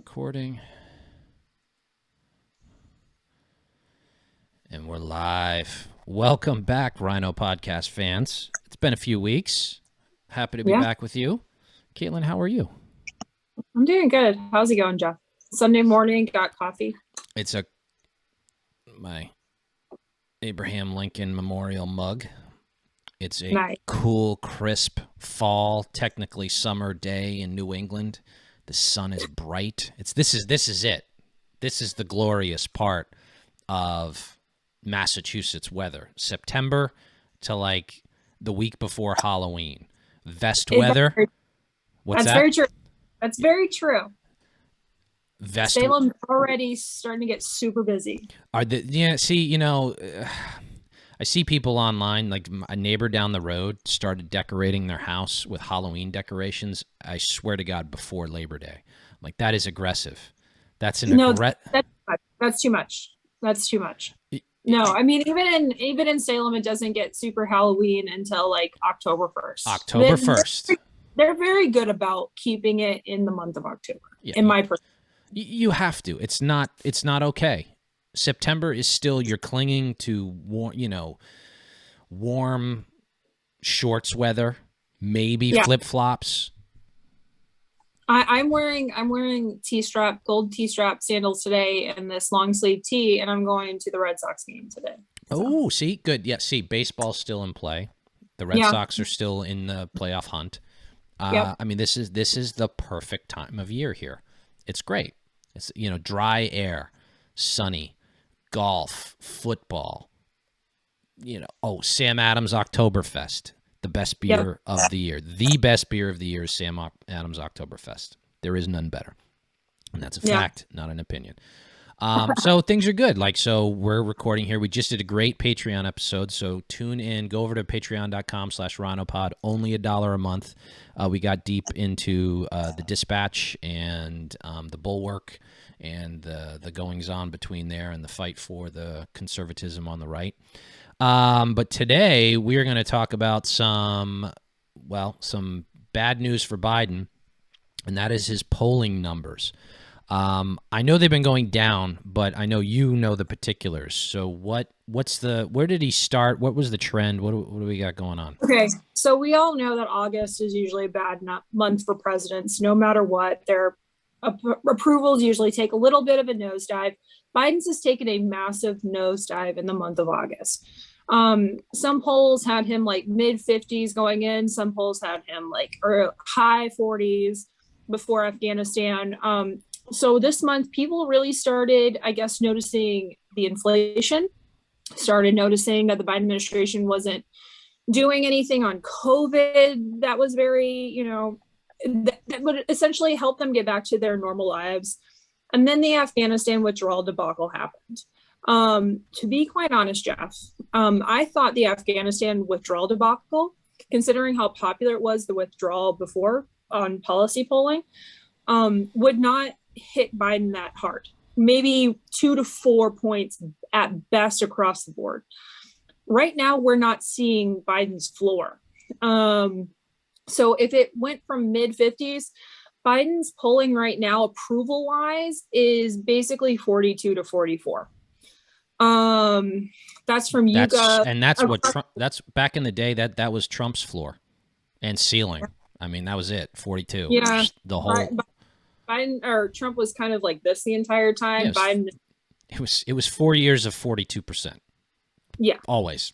recording. And we're live. Welcome back, RINO podcast fans. It's been a few weeks. Happy to be back with you. Kaitlin, how are you? I'm doing good. How's it going, Jeff? Sunday morning, got coffee. It's my Abraham Lincoln Memorial mug. It's a cool, crisp fall, technically summer day in New England. The sun is bright. This is it. This is the glorious part of Massachusetts weather. September to like the week before Halloween. Vest weather. What's that? That's very true. That's very true. Salem's already starting to get super busy. I see people online, like a neighbor down the road started decorating their house with Halloween decorations. I swear to God, before Labor Day. I'm like, that is aggressive. That's too much. That's too much. No, I mean, even in Salem, it doesn't get super Halloween until like October 1st. October 1st. They're very good about keeping it in the month of October. Yeah, in my perspective. You have to. It's not okay. September is still, you're clinging to warm shorts weather, maybe flip-flops. I'm wearing gold T-strap sandals today and this long sleeve tee, and I'm going to the Red Sox game today. So. Oh, see, good. Yeah, see, baseball's still in play. The Red Sox are still in the playoff hunt. I mean, this is the perfect time of year here. It's great. It's dry air, sunny, golf, football. Sam Adams Oktoberfest. The best beer of the year. The best beer of the year is Sam Adams Oktoberfest. There is none better. And that's a fact, not an opinion. So things are good. So we're recording here. We just did a great Patreon episode. So tune in. Go over to patreon.com/RINOPod. Only $1 a month. We got deep into the Dispatch and the Bulwark and the goings-on between there and the fight for the conservatism on the right. But today we're going to talk about some bad news for Biden, and that is his polling numbers. I know they've been going down, but I know you know the particulars. So where did he start? What was the trend? What do we got going on? Okay, so we all know that August is usually a bad month for presidents. No matter what, their approvals usually take a little bit of a nosedive. Biden's has taken a massive nosedive in the month of August. Some polls had him like mid 50s going in. Some polls had him like high 40s before Afghanistan. So this month, people really started, I guess, noticing the inflation, started noticing that the Biden administration wasn't doing anything on COVID that was very, that would essentially help them get back to their normal lives. And then the Afghanistan withdrawal debacle happened. To be quite honest, Jeff, I thought the Afghanistan withdrawal debacle, considering how popular it was, the withdrawal before on policy polling, would not hit Biden that hard. Maybe 2 to 4 points at best across the board. Right now, we're not seeing Biden's floor. So if it went from mid 50s, Biden's polling right now, approval wise, is basically 42 to 44. That's from YouGov. And that's what Trump, that's back in the day, that was Trump's floor and ceiling. I mean, that was it. 42. Yeah. The whole Biden or Trump was kind of like this the entire time. Yes. Biden. It was 4 years of 42%. Yeah. Always.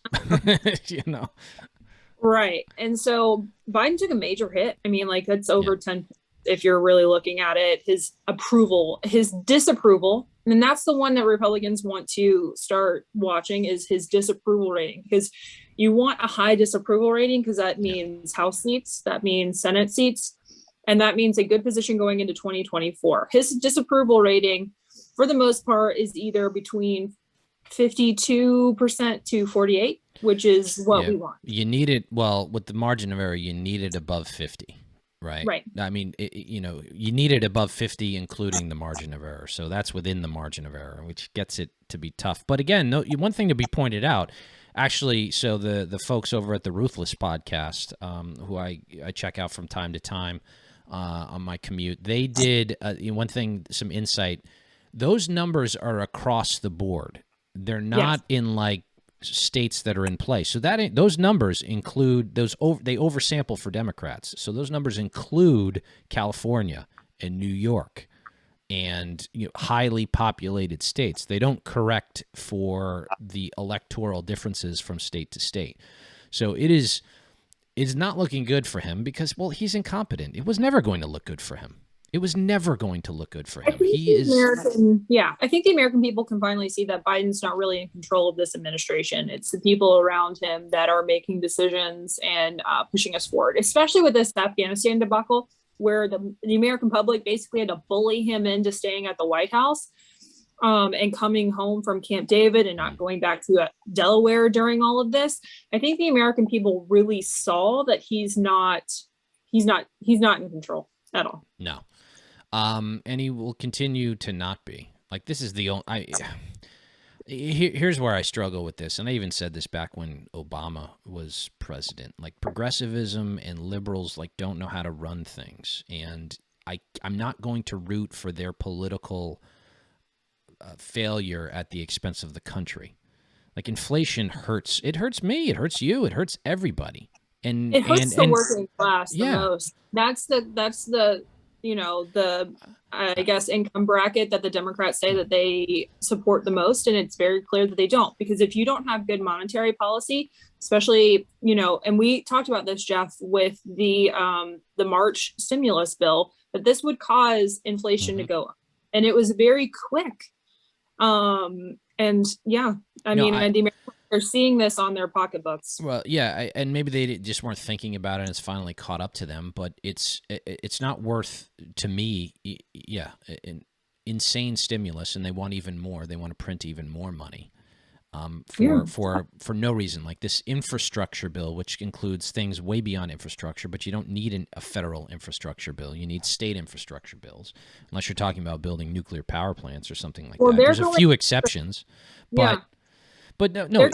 Right. And so Biden took a major hit. I mean, like that's over 10 if you're really looking at it. His approval, his disapproval, and that's the one that Republicans want to start watching, is his disapproval rating, because you want a high disapproval rating because that means House seats, that means Senate seats, and that means a good position going into 2024. His disapproval rating, for the most part, is either between 52% to 48%, which is what we want. You need it, with the margin of error, you need it above 50, right? Right. I mean, you need it above 50, including the margin of error. So that's within the margin of error, which gets it to be tough. But again, one thing to be pointed out, actually, so the folks over at the Ruthless podcast, who I check out from time to time, on my commute. They did one thing, some insight. Those numbers are across the board. They're not in like states that are in play. So those numbers include they oversample for Democrats. So those numbers include California and New York and highly populated states. They don't correct for the electoral differences from state to state. So it's not looking good for him because, well, he's incompetent. It was never going to look good for him. It was never going to look good for him. I think the American people can finally see that Biden's not really in control of this administration. It's the people around him that are making decisions and pushing us forward, especially with this Afghanistan debacle, where the American public basically had to bully him into staying at the White House and coming home from Camp David and not going back to Delaware during all of this. I think the American people really saw that he's not in control at all. No. And he will continue to not be. Like, this is the only... Here's where I struggle with this, and I even said this back when Obama was president. Like, progressivism and liberals don't know how to run things, and I'm not going to root for their political failure at the expense of the country. Like, inflation hurts. It hurts me. It hurts you. It hurts everybody. And it hurts the working class the most. That's the I guess income bracket that the Democrats say that they support the most, and it's very clear that they don't, because if you don't have good monetary policy, especially and we talked about this, Jeff, with the March stimulus bill, that this would cause inflation to go up, and it was very quick. They're seeing this on their pocketbooks. Well, yeah, and maybe they just weren't thinking about it, and it's finally caught up to them. But it's not worth, to me, an insane stimulus, and they want even more. They want to print even more money for no reason. Like this infrastructure bill, which includes things way beyond infrastructure, but you don't need a federal infrastructure bill. You need state infrastructure bills, unless you're talking about building nuclear power plants or something like that. There's a few exceptions, but. But no, they're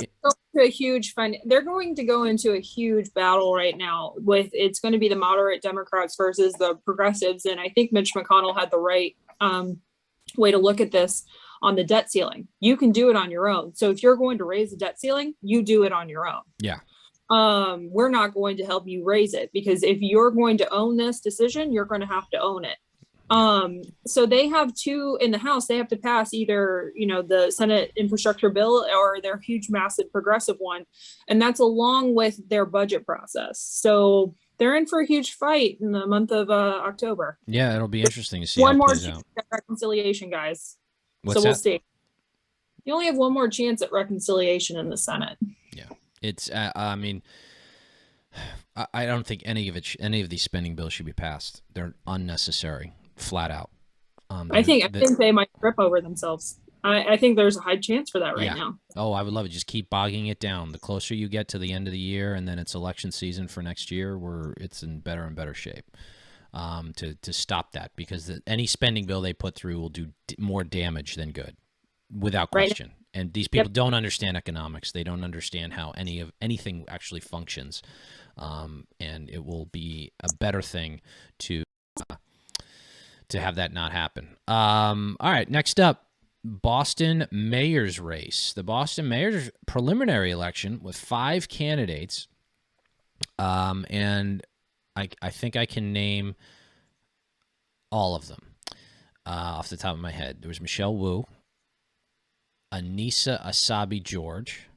going to go into a huge battle right now it's going to be the moderate Democrats versus the progressives. And I think Mitch McConnell had the right way to look at this on the debt ceiling. You can do it on your own. So if you're going to raise the debt ceiling, you do it on your own. Yeah. We're not going to help you raise it, because if you're going to own this decision, you're going to have to own it. So they have two in the House. They have to pass either, the Senate infrastructure bill or their huge, massive progressive one. And that's along with their budget process. So they're in for a huge fight in the month of October. Yeah, it'll be interesting to see. One more chance at reconciliation, guys. We'll see. You only have one more chance at reconciliation in the Senate. Yeah, it's. I don't think any of these spending bills should be passed. They're unnecessary. Flat out. I think they might trip over themselves. I think there's a high chance for that right now. Oh, I would love it. Just keep bogging it down. The closer you get to the end of the year, and then it's election season for next year, it's in better and better shape to stop that, because any spending bill they put through will do more damage than good, without question. Right. And these people don't understand economics. They don't understand how anything actually functions, and it will be a better thing to have that not happen. All right, next up, Boston mayor's race. The Boston mayor's preliminary election with 5 candidates, and I think I can name all of them off the top of my head. There was Michelle Wu, Anissa Asabi George,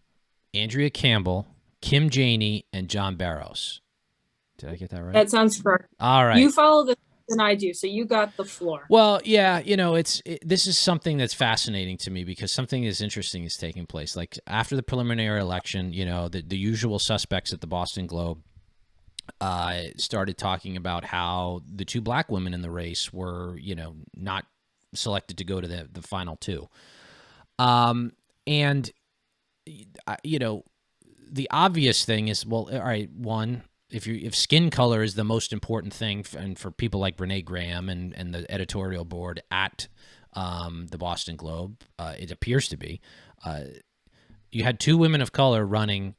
Andrea Campbell, Kim Janey, and John Barrows. Did I get that right? That sounds correct. All right. You follow this than I do, so you got the floor. Well, yeah, this is something that's fascinating to me, because something is interesting is taking place. Like, after the preliminary election, the usual suspects at the Boston Globe started talking about how the 2 black women in the race were, not selected to go to the final 2. And the obvious thing is, well, all right, one, if skin color is the most important thing, and for people like Brene Graham and the editorial board at the Boston Globe, it appears to be, you had 2 women of color running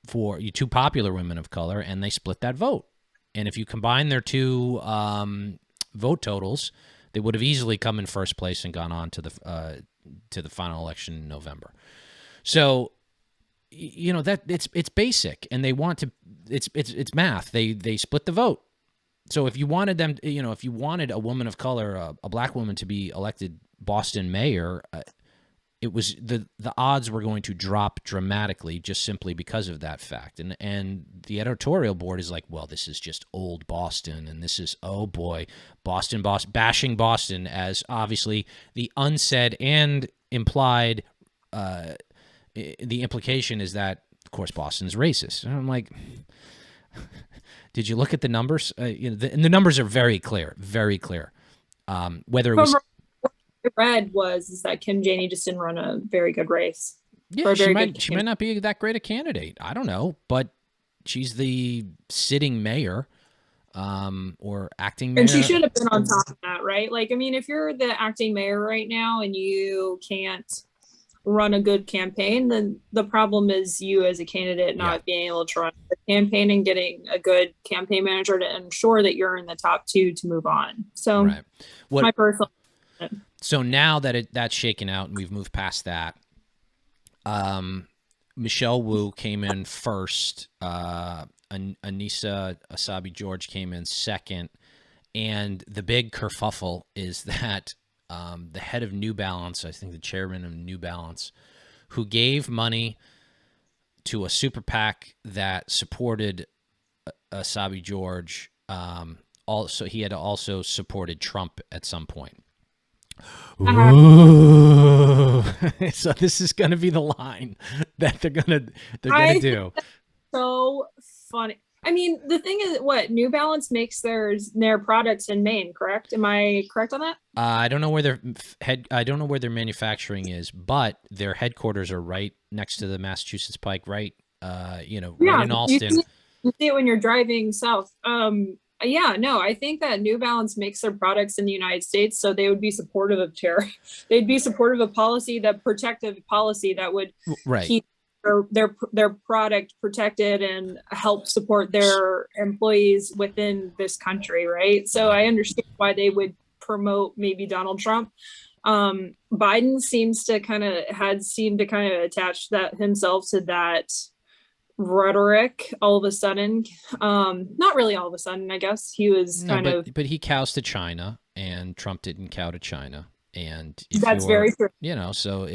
for 2 popular women of color, and they split that vote. And if you combine their two vote totals, they would have easily come in first place and gone on to the final election in November. So, you know, that it's basic, and they want to. It's math. They split the vote. So if you wanted them, you know, if you wanted a woman of color, a black woman, to be elected Boston mayor, it was the odds were going to drop dramatically just simply because of that fact. And the editorial board is like, well, this is just old Boston, and this is, oh boy, Boston bashing Boston, as obviously the unsaid and implied the implication is that, of course, Boston's racist. And I'm like, did you look at the numbers? You know, and the numbers are very clear, very clear. Whether it was read is that Kim Janey just didn't run a very good race. Yeah, she might not be that great a candidate. I don't know, but she's the sitting mayor, or acting mayor. And she should have been on top of that, right? Like, I mean, if you're the acting mayor right now and you can't run a good campaign, then the problem is you as a candidate not being able to run the campaign and getting a good campaign manager to ensure that you're in the top two to move on. So right. My personal. So now that that's shaken out and we've moved past that, Michelle Wu came in first. Anissa Asabi George came in second. And the big kerfuffle is that the head of New Balance, I think the chairman of New Balance, who gave money to a super PAC that supported Asabi George, also he had also supported Trump at some point. Ooh. So this is going to be the line that they're going to do. So funny. I mean, the thing is, what New Balance makes their products in Maine, correct? Am I correct on that? I don't know where I don't know where their manufacturing is, but their headquarters are right next to the Massachusetts Pike, right? Right in Alston. You see it when you're driving south. Yeah, no, I think that New Balance makes their products in the United States, so they would be supportive of tariff. They'd be supportive of protective policy that would keep their product protected and help support their employees within this country, right? So I understand why they would promote maybe Donald Trump. Biden seemed to kind of attach that himself to that rhetoric all of a sudden. Not really all of a sudden, I guess. He was but he cows to China, and Trump didn't cow to China. And that's very true. You know, so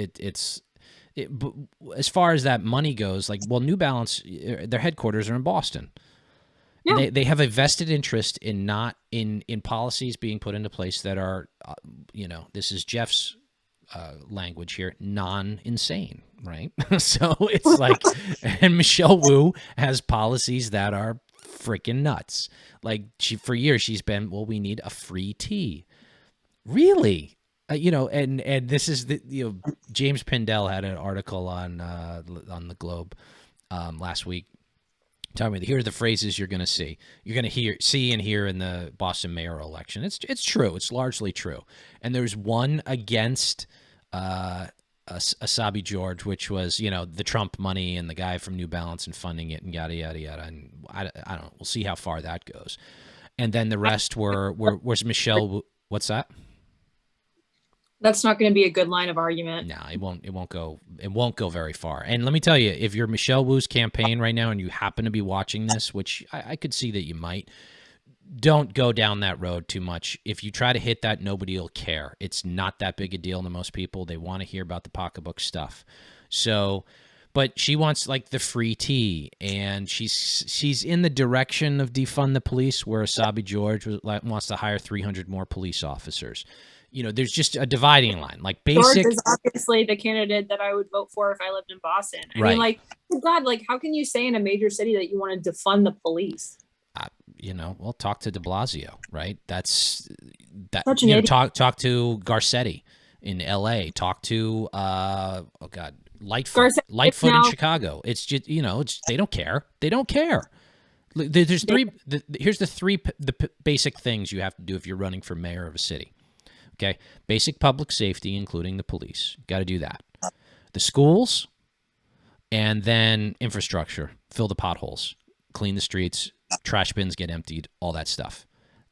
but as far as that money goes, like, well, New Balance, their headquarters are in Boston. Yeah. They have a vested interest in not in policies being put into place that are, this is Jeff's language here, non-insane, right? So it's like, and Michelle Wu has policies that are freaking nuts. Like, for years she's been, well, we need a free tea. Really? And this is James Pindell had an article on the Globe last week. Tell me, here are the phrases you're going to see. You're going to see and hear in the Boston mayoral election. It's true. It's largely true. And there's one against Asabi George, which was, the Trump money and the guy from New Balance and funding it and yada, yada, yada. And I don't know. We'll see how far that goes. And then the rest was Michelle. What's that? That's not going to be a good line of argument. No, it won't go very far. And let me tell you, if you're Michelle Wu's campaign right now and you happen to be watching this, which I could see that you might, don't go down that road too much. If you try to hit that, nobody will care. It's not that big a deal to most people. They want to hear about the pocketbook stuff. So, but she wants like the free tea, and she's in the direction of defund the police, where Asabi George wants to hire 300 more police officers. There's just a dividing line. Like, basic. George is obviously the candidate that I would vote for if I lived in Boston. I mean, like, God, like, how can you say in a major city that you want to defund the police? Well, talk to de Blasio, right? That's that. Such an idiot. Talk to Garcetti in L.A. Talk to Lightfoot in Chicago. It's just they don't care. They don't care. There's three. Here's the basic things you have to do if you're running for mayor of a city. Okay, basic public safety, including the police. Got to do that. The schools, and then infrastructure. Fill the potholes, clean the streets, trash bins get emptied, all that stuff.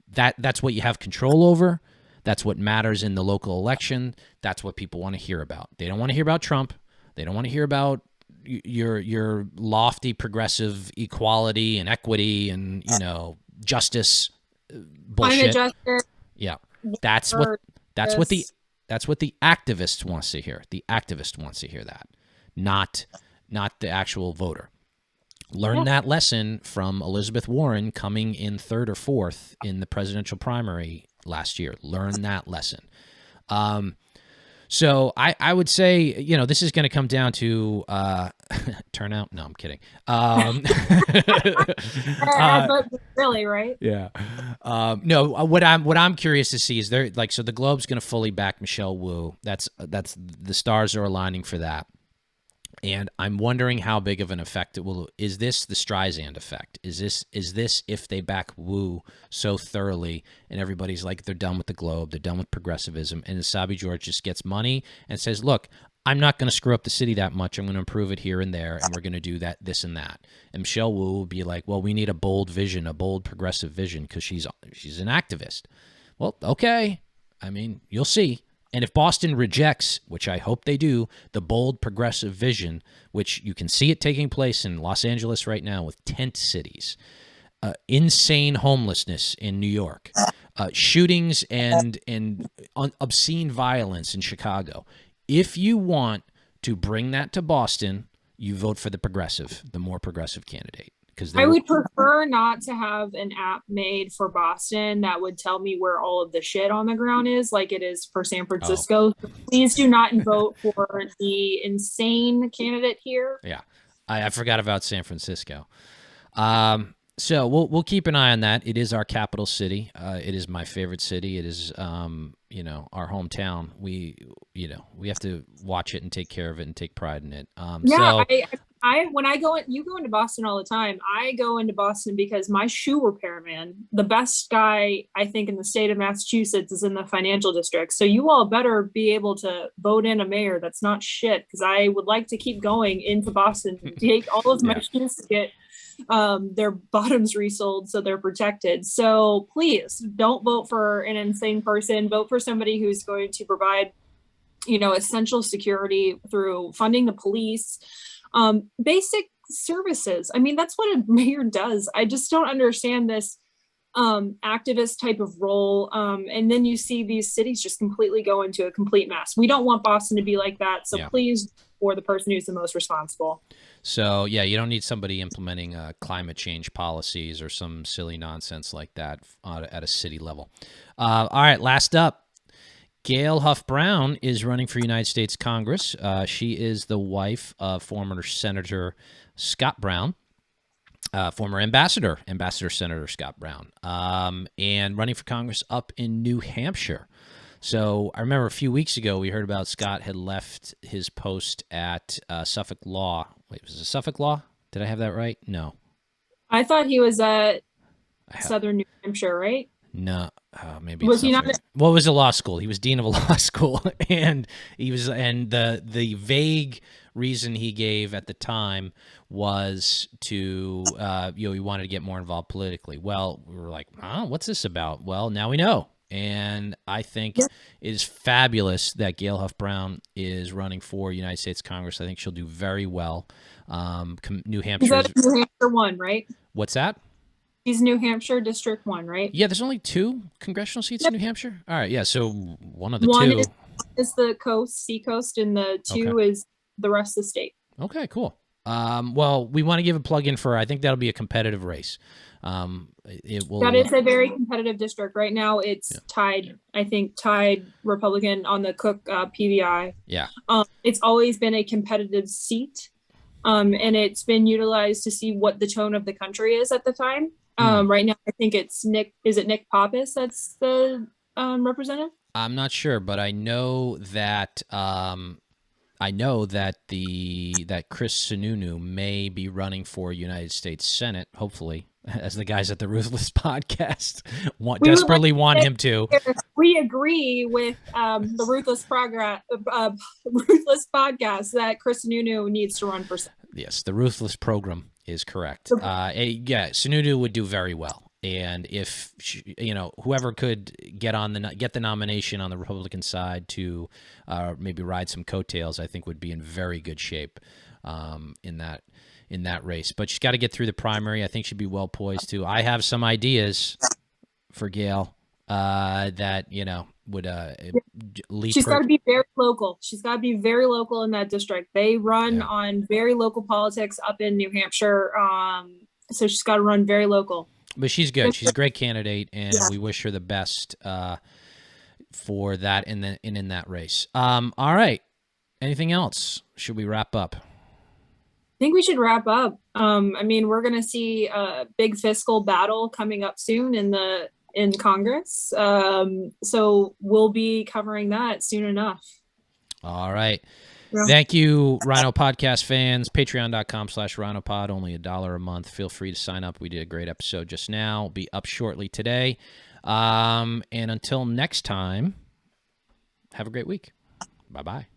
That's what you have control over. That's what matters in the local election. That's what people want to hear about. They don't want to hear about Trump. They don't want to hear about your lofty progressive equality and equity and, justice bullshit. Yeah. That's what the activist wants to hear. The activist wants to hear that, not the actual voter. Learn that lesson from Elizabeth Warren coming in 3rd or 4th in the presidential primary last year. Learn that lesson. So I would say, this is going to come down to turnout. No, I'm kidding. But really, right? Yeah. No, what I'm curious to see is so the Globe's going to fully back Michelle Wu. That's the stars are aligning for that. And I'm wondering how big of an effect it will. Is this the Streisand effect? Is this if they back Wu so thoroughly and everybody's like they're done with the Globe, they're done with progressivism, and Sabi George just gets money and says, "Look, I'm not going to screw up the city that much. I'm going to improve it here and there, and we're going to do that, this and that." And Michelle Wu will be like, "Well, we need a bold vision, a bold progressive vision, because she's an activist." Well, okay. I mean, you'll see. And if Boston rejects, which I hope they do, the bold progressive vision, which you can see it taking place in Los Angeles right now with tent cities, insane homelessness in New York, shootings and obscene violence in Chicago. If you want to bring that to Boston, you vote for the more progressive candidate. I would prefer not to have an app made for Boston that would tell me where all of the shit on the ground is, like it is for San Francisco. Oh. Please do not vote for the insane candidate here. Yeah, I forgot about San Francisco. So we'll keep an eye on that. It is our capital city. It is my favorite city. It is our hometown. We have to watch it and take care of it and take pride in it. When you go into Boston all the time. I go into Boston because my shoe repairman, the best guy I think in the state of Massachusetts, is in the financial district. So you all better be able to vote in a mayor that's not shit, because I would like to keep going into Boston to take all of my shoes to get their bottoms resold so they're protected. So please don't vote for an insane person. Vote for somebody who's going to provide, essential security through funding the police. Basic services. I mean, that's what a mayor does. I just don't understand this activist type of role. And then you see these cities just completely go into a complete mess. We don't want Boston to be like that. So please, for the person who's the most responsible. So you don't need somebody implementing climate change policies or some silly nonsense like that at a city level. All right, last up. Gail Huff Brown is running for United States Congress. She is the wife of former Senator Scott Brown, former Ambassador Senator Scott Brown, and running for Congress up in New Hampshire. So I remember a few weeks ago we heard about Scott had left his post at Suffolk Law. Wait, was it Suffolk Law? Did I have that right? No. I thought he was at Southern New Hampshire, right? No, maybe was he not? What was a law school? He was dean of a law school, and the vague reason he gave at the time was to he wanted to get more involved politically. Well, we were like, what's this about? Well, now we know, and I think it is fabulous that Gail Huff Brown is running for United States Congress. I think she'll do very well. New Hampshire. Is that New Hampshire 1, right? What's that? He's New Hampshire District 1, right? Yeah, there's only 2 congressional seats in New Hampshire. All right, yeah, so one of the 2 is the seacoast, and the 2 is the rest of the state. Okay, cool. Well, we want to give a plug in for. I think that'll be a competitive race. It will. That is a very competitive district right now. It's tied. I think tied Republican on the Cook PVI. Yeah. It's always been a competitive seat, and it's been utilized to see what the tone of the country is at the time. Right now, I think it's Nick. Is it Nick Pappas that's the representative? I'm not sure, but I know that that Chris Sununu may be running for United States Senate. Hopefully, as the guys at the Ruthless Podcast desperately want him to. We agree with the Ruthless Podcast that Chris Sununu needs to run for Senate. Yes, the ruthless program is correct. Yeah, Sununu would do very well. And if whoever could get the nomination on the Republican side to maybe ride some coattails, I think would be in very good shape in that race. But she's got to get through the primary. I think she'd be well poised to. I have some ideas for Gail that would leap. She's got to be very local. She's got to be very local in that district. They run on very local politics up in New Hampshire. So she's got to run very local. But she's good. She's a great candidate, and we wish her the best for that in that race. All right. Anything else? Should we wrap up? I think we should wrap up. I mean, we're going to see a big fiscal battle coming up soon in Congress. So we'll be covering that soon enough. All right. Yeah. Thank you, RINO podcast fans. Patreon.com/RINOpod, only $1 a month. Feel free to sign up. We did a great episode just now. It'll be up shortly today. And until next time, have a great week. Bye-bye.